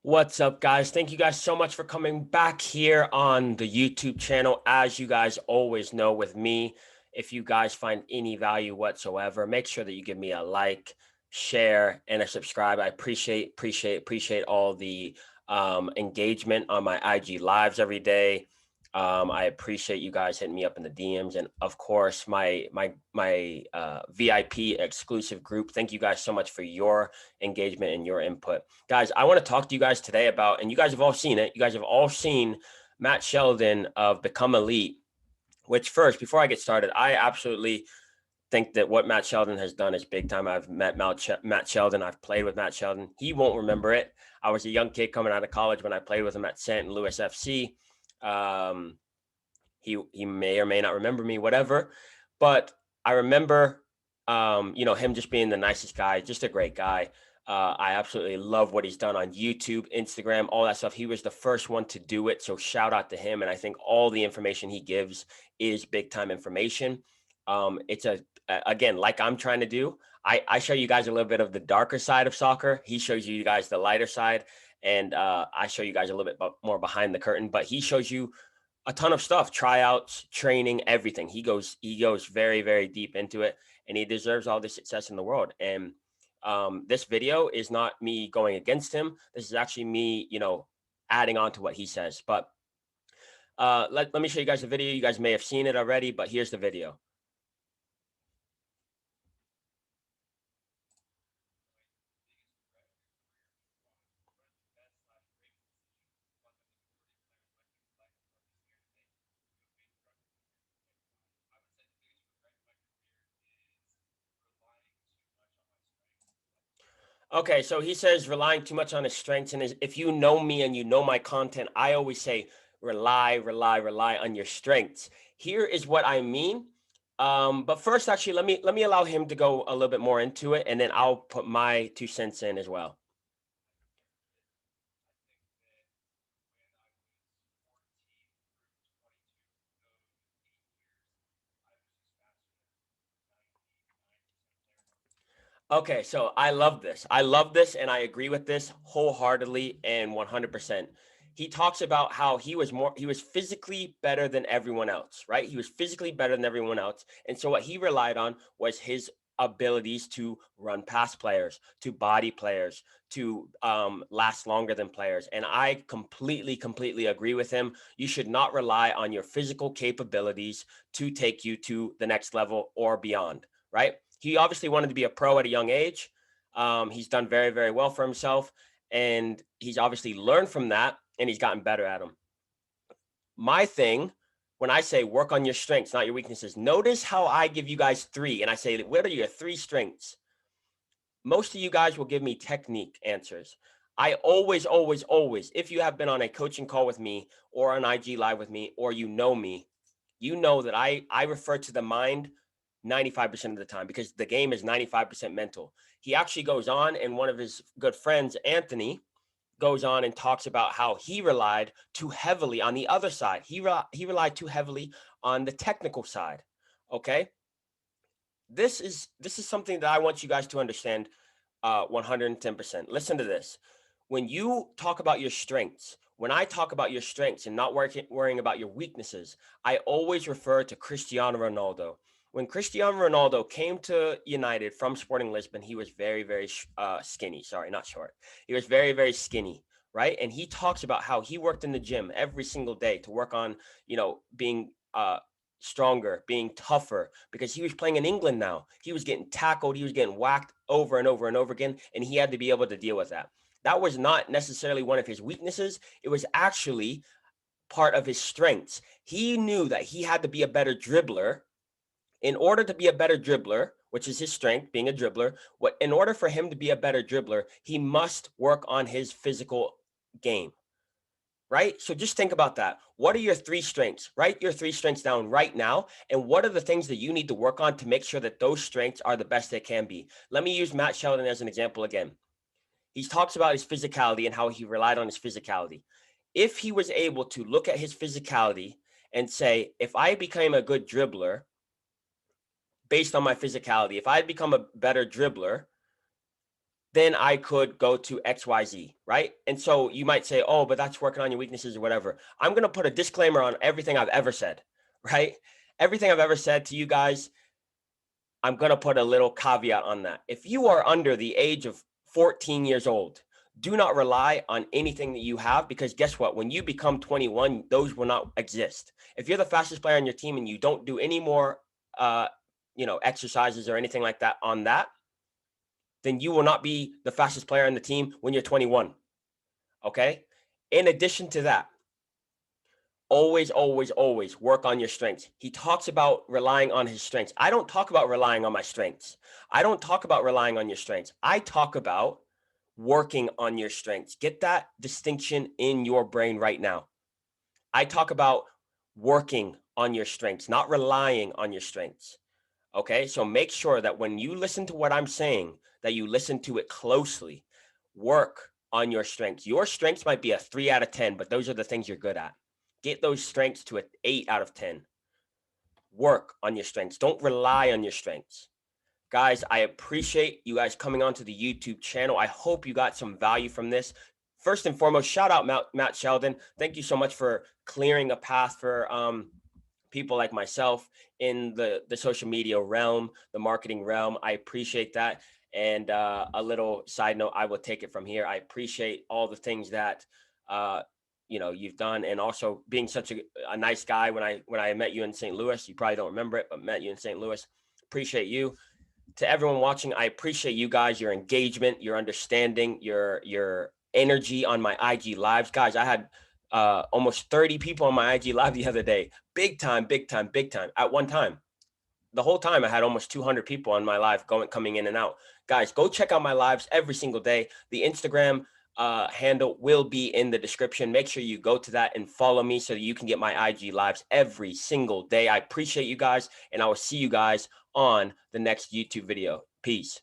What's up, guys? Thank you guys so much for coming back here on the YouTube channel. As you guys always know with me, if you guys find any value whatsoever, make sure that you give me a like, share, and a subscribe. I appreciate all the engagement on my IG lives every day. I appreciate you guys hitting me up in the DMs, and of course, my VIP exclusive group. Thank you guys so much for your engagement and your input. Guys, I want to talk to you guys today about, and you guys have all seen it. You guys have all seen Matt Sheldon of Become Elite, which first, before I get started, I absolutely think that what Matt Sheldon has done is big time. I've met Matt Sheldon. I've played with Matt Sheldon. He won't remember it. I was a young kid coming out of college when I played with him at St. Louis FC. Um, he may or may not remember me, whatever. But I remember, him just being the nicest guy, just a great guy. I absolutely love what he's done on YouTube, Instagram, all that stuff. He was the first one to do it. So shout out to him. And I think all the information he gives is big time information. It's again, like I'm trying to do. I show you guys a little bit of the darker side of soccer. He shows you guys the lighter side. And I show you guys a little bit more behind the curtain, but he shows you a ton of stuff, tryouts, training, everything. He goes very, very deep into it, and he deserves all the success in the world. And this video is not me going against him. This is actually me, adding on to what he says. But let me show you guys the video. You guys may have seen it already, but here's the video. Okay, so he says relying too much on his strengths. And if you know me and you know my content, I always say rely on your strengths. Here is what I mean. But first, actually, let me allow him to go a little bit more into it, and then I'll put my 2 cents in as well. Okay, so I love this. I love this, and I agree with this wholeheartedly and 100%. He talks about how he was physically better than everyone else, right? He was physically better than everyone else. And so what he relied on was his abilities to run past players, to body players, to last longer than players. And I completely agree with him. You should not rely on your physical capabilities to take you to the next level or beyond, right? He obviously wanted to be a pro at a young age. He's done very, very well for himself, and he's obviously learned from that, and he's gotten better at them. My thing, when I say work on your strengths, not your weaknesses, notice how I give you guys three, and I say, what are your three strengths? Most of you guys will give me technique answers. I always, if you have been on a coaching call with me or on IG Live with me, or you know that I refer to the mind 95% of the time because the game is 95% mental. He actually goes on, and one of his good friends, Anthony, goes on and talks about how he relied too heavily on the other side. He relied too heavily on the technical side. Okay, this is something that I want you guys to understand 110%. Listen to this. When you talk about your strengths, when I talk about your strengths and not worrying about your weaknesses, I always refer to Cristiano Ronaldo. When Cristiano Ronaldo came to United from Sporting Lisbon, he was very, very skinny. Sorry, not short. He was very, very skinny, right? And he talks about how he worked in the gym every single day to work on, being stronger, being tougher, because he was playing in England now. He was getting tackled, he was getting whacked over and over and over again, and he had to be able to deal with that. That was not necessarily one of his weaknesses. It was actually part of his strengths. He knew that he had to be a better dribbler. In order to be a better dribbler, which is his strength, being a dribbler, in order for him to be a better dribbler, he must work on his physical game. Right? So just think about that. What are your three strengths? Write your three strengths down right now. And what are the things that you need to work on to make sure that those strengths are the best they can be? Let me use Matt Sheldon as an example again. He talks about his physicality and how he relied on his physicality. If he was able to look at his physicality and say, if I became a good dribbler based on my physicality, if I had become a better dribbler, then I could go to XYZ, right? And so you might say, oh, but that's working on your weaknesses or whatever. I'm going to put a disclaimer on everything I've ever said, right? Everything I've ever said to you guys, I'm going to put a little caveat on that. If you are under the age of 14 years old, do not rely on anything that you have, because guess what? When you become 21, those will not exist. If you're the fastest player on your team and you don't do any more, exercises or anything like that on that, then you will not be the fastest player on the team when you're 21. Okay. In addition to that, always, always, always work on your strengths. He talks about relying on his strengths. I don't talk about relying on my strengths. I don't talk about relying on your strengths. I talk about working on your strengths. Get that distinction in your brain right now. I talk about working on your strengths, not relying on your strengths. Okay. So make sure that when you listen to what I'm saying, that you listen to it closely. Work on your strengths. Your strengths might be a 3 out of 10, but those are the things you're good at. Get those strengths to an 8 out of 10. Work on your strengths. Don't rely on your strengths. Guys, I appreciate you guys coming onto the YouTube channel. I hope you got some value from this. First and foremost, shout out Matt Sheldon. Thank you so much for clearing a path for people like myself in the social media realm, the marketing realm. I appreciate that. And a little side note, I will take it from here. I appreciate all the things that you've done, and also being such a nice guy. When I met you in St. Louis, you probably don't remember it, but met you in St. Louis. Appreciate you. To everyone watching, I appreciate you guys, your engagement, your understanding, your energy on my IG lives. Guys, I had almost 30 people on my IG live the other day. Big time, big time, big time. At one time, the whole time I had almost 200 people on my live coming in and out. Guys, go check out my lives every single day. The Instagram handle will be in the description. Make sure you go to that and follow me so that you can get my IG lives every single day. I appreciate you guys, and I will see you guys on the next YouTube video. Peace.